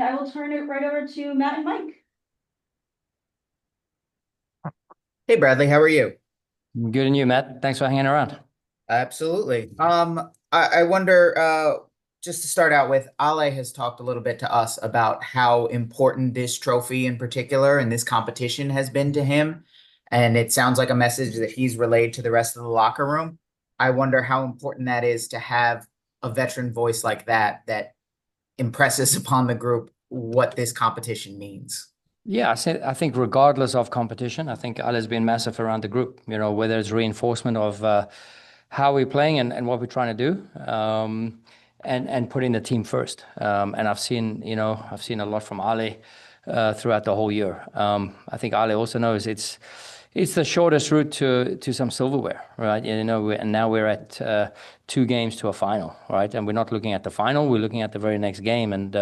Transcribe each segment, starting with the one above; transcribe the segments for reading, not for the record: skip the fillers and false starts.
I will turn it right over to Matt and Mike. Hey Bradley, how are you? Good and you, Matt. Thanks for hanging around. Absolutely. I wonder, just to start out with, Ale has talked a little bit to us about how important this trophy in particular and this competition has been to him. And it sounds like a message that he's relayed to the rest of the locker room. I wonder how important that is to have a veteran voice like that impresses upon the group what this competition means. Yeah, I think regardless of competition, I think Al has been massive around the group, whether it's reinforcement of how we're playing and what we're trying to do, and putting the team first. And I've seen a lot from Ale throughout the whole year. I think Ale also knows it's the shortest route to some silverware, right? And now we're at 2 games to a final, right? And we're not looking at the final, we're looking at the very next game. And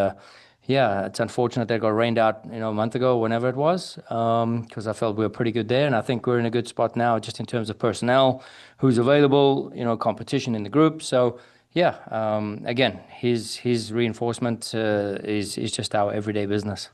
yeah, it's unfortunate that got rained out, a month ago, whenever it was, because I felt we were pretty good there. And I think we're in a good spot now, just in terms of personnel, who's available, competition in the group. So yeah, again, his reinforcement is just our everyday business.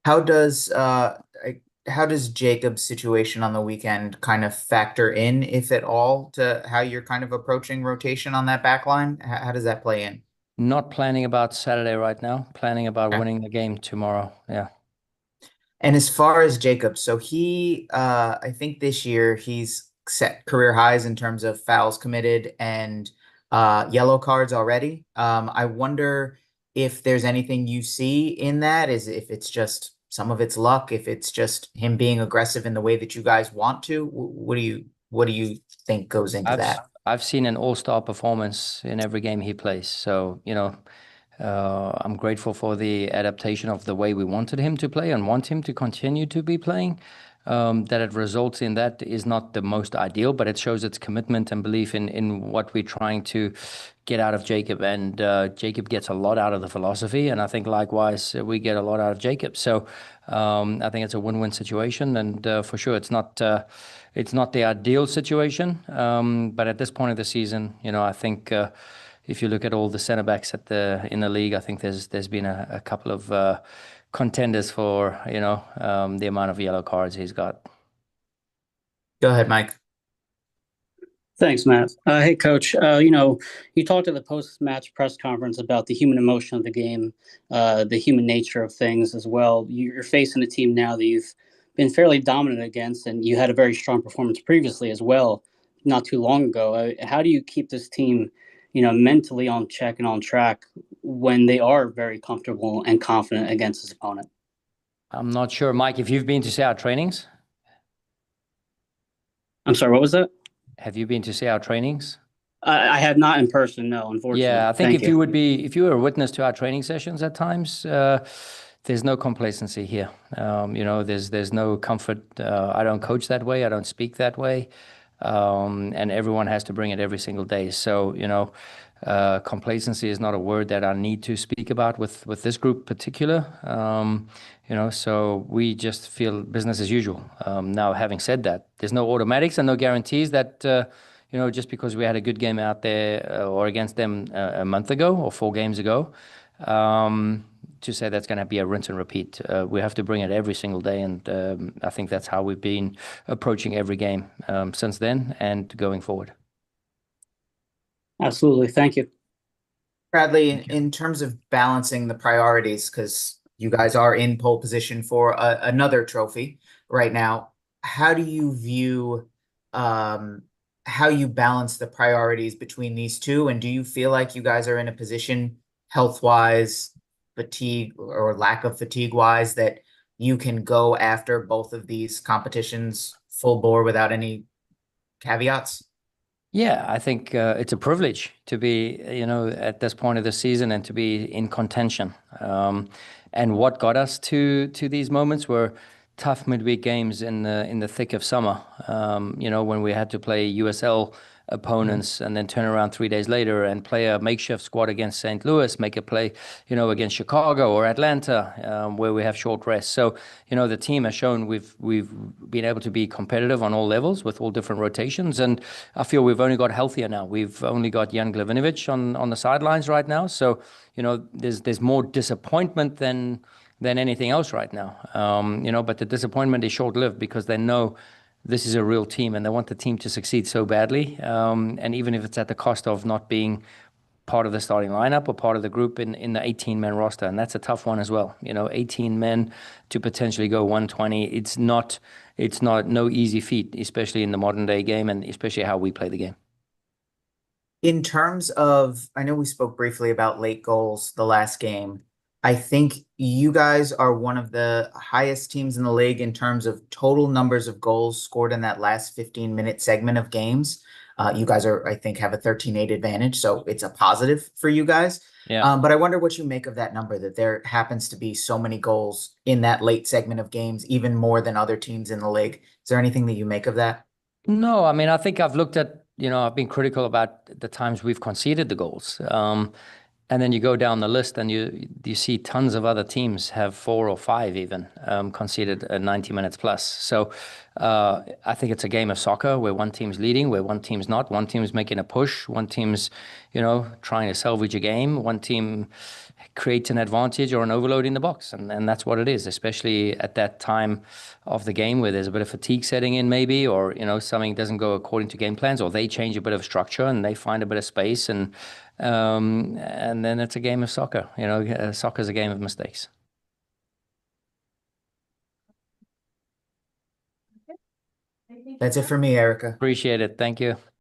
How does how does Jacob's situation on the weekend kind of factor in, if at all, to how you're kind of approaching rotation on that back line? How does that play in? Not planning about Saturday right now, planning about Okay. winning the game tomorrow. Yeah. And as far as Jacob, so I think this year he's set career highs in terms of fouls committed and yellow cards already. I wonder if there's anything you see in that, is if it's just some of it's luck, if it's just him being aggressive in the way that you guys want to. What do you think goes into I've that? I've seen an all-star performance in every game he plays. So, I'm grateful for the adaptation of the way we wanted him to play and want him to continue to be playing. That it results in that is not the most ideal, but it shows its commitment and belief in what we're trying to get out of Jacob. And Jacob gets a lot out of the philosophy, and I think likewise we get a lot out of Jacob. So I think it's a win-win situation, and for sure it's not the ideal situation. But at this point of the season, I think. If you look at all the centre backs in the league, I think there's been a couple of contenders for the amount of yellow cards he's got. Go ahead, Mike. Thanks, Matt. Hey, Coach. You talked at the post-match press conference about the human emotion of the game, the human nature of things as well. You're facing a team now that you've been fairly dominant against, and you had a very strong performance previously as well, not too long ago. How do you keep this team, mentally on check and on track when they are very comfortable and confident against this opponent? I'm not sure, Mike, if you've been to see our trainings. I'm sorry, what was that? Have you been to see our trainings? I have not in person, no, unfortunately. Yeah, I think Thank you. if you were a witness to our training sessions at times, there's no complacency here. There's no comfort. I don't coach that way. I don't speak that way. And everyone has to bring it every single day. So, complacency is not a word that I need to speak about with this group particular. So we just feel business as usual. Now, having said that, there's no automatics and no guarantees that, just because we had a good game out there or against them a month ago or 4 games ago, to say that's going to be a rinse and repeat. We have to bring it every single day, and I think that's how we've been approaching every game since then and going forward. Absolutely. Thank you. Bradley, in terms of balancing the priorities, because you guys are in pole position for another trophy right now, how do you view how you balance the priorities between these two? And do you feel like you guys are in a position, health-wise, fatigue or lack of fatigue-wise, that you can go after both of these competitions full bore without any caveats? Yeah, I think it's a privilege to be, at this point of the season and to be in contention. And what got us to these moments were tough midweek games in the thick of summer. When we had to play USL opponents and then turn around 3 days later and play a makeshift squad against St. Louis, make a play, against Chicago or Atlanta, where we have short rests. So, the team has shown we've been able to be competitive on all levels with all different rotations. And I feel we've only got healthier now. We've only got Jan Glavinovic on the sidelines right now. So, there's more disappointment than anything else right now. But the disappointment is short-lived because they know this is a real team and they want the team to succeed so badly. And even if it's at the cost of not being part of the starting lineup or part of the group in the 18-man roster. And that's a tough one as well. 18 men to potentially go 120. It's not no easy feat, especially in the modern day game and especially how we play the game. In terms of, I know we spoke briefly about late goals the last game. I think you guys are one of the highest teams in the league in terms of total numbers of goals scored in that last 15-minute segment of games. You guys I think, have a 13-8 advantage, so it's a positive for you guys. Yeah. But I wonder what you make of that number, that there happens to be so many goals in that late segment of games, even more than other teams in the league. Is there anything that you make of that? No, I mean, I think I've looked at, I've been critical about the times we've conceded the goals. And then you go down the list and you see tons of other teams have 4 or 5 even conceded 90 minutes plus. So I think it's a game of soccer where one team's leading, where one team's not. One team's making a push. One team's, trying to salvage a game. One team creates an advantage or an overload in the box. And that's what it is, especially at that time of the game where there's a bit of fatigue setting in maybe, or, something doesn't go according to game plans, or they change a bit of structure and they find a bit of space. And then it's a game of soccer. Soccer is a game of mistakes. That's it for me, Erica. Appreciate it. Thank you.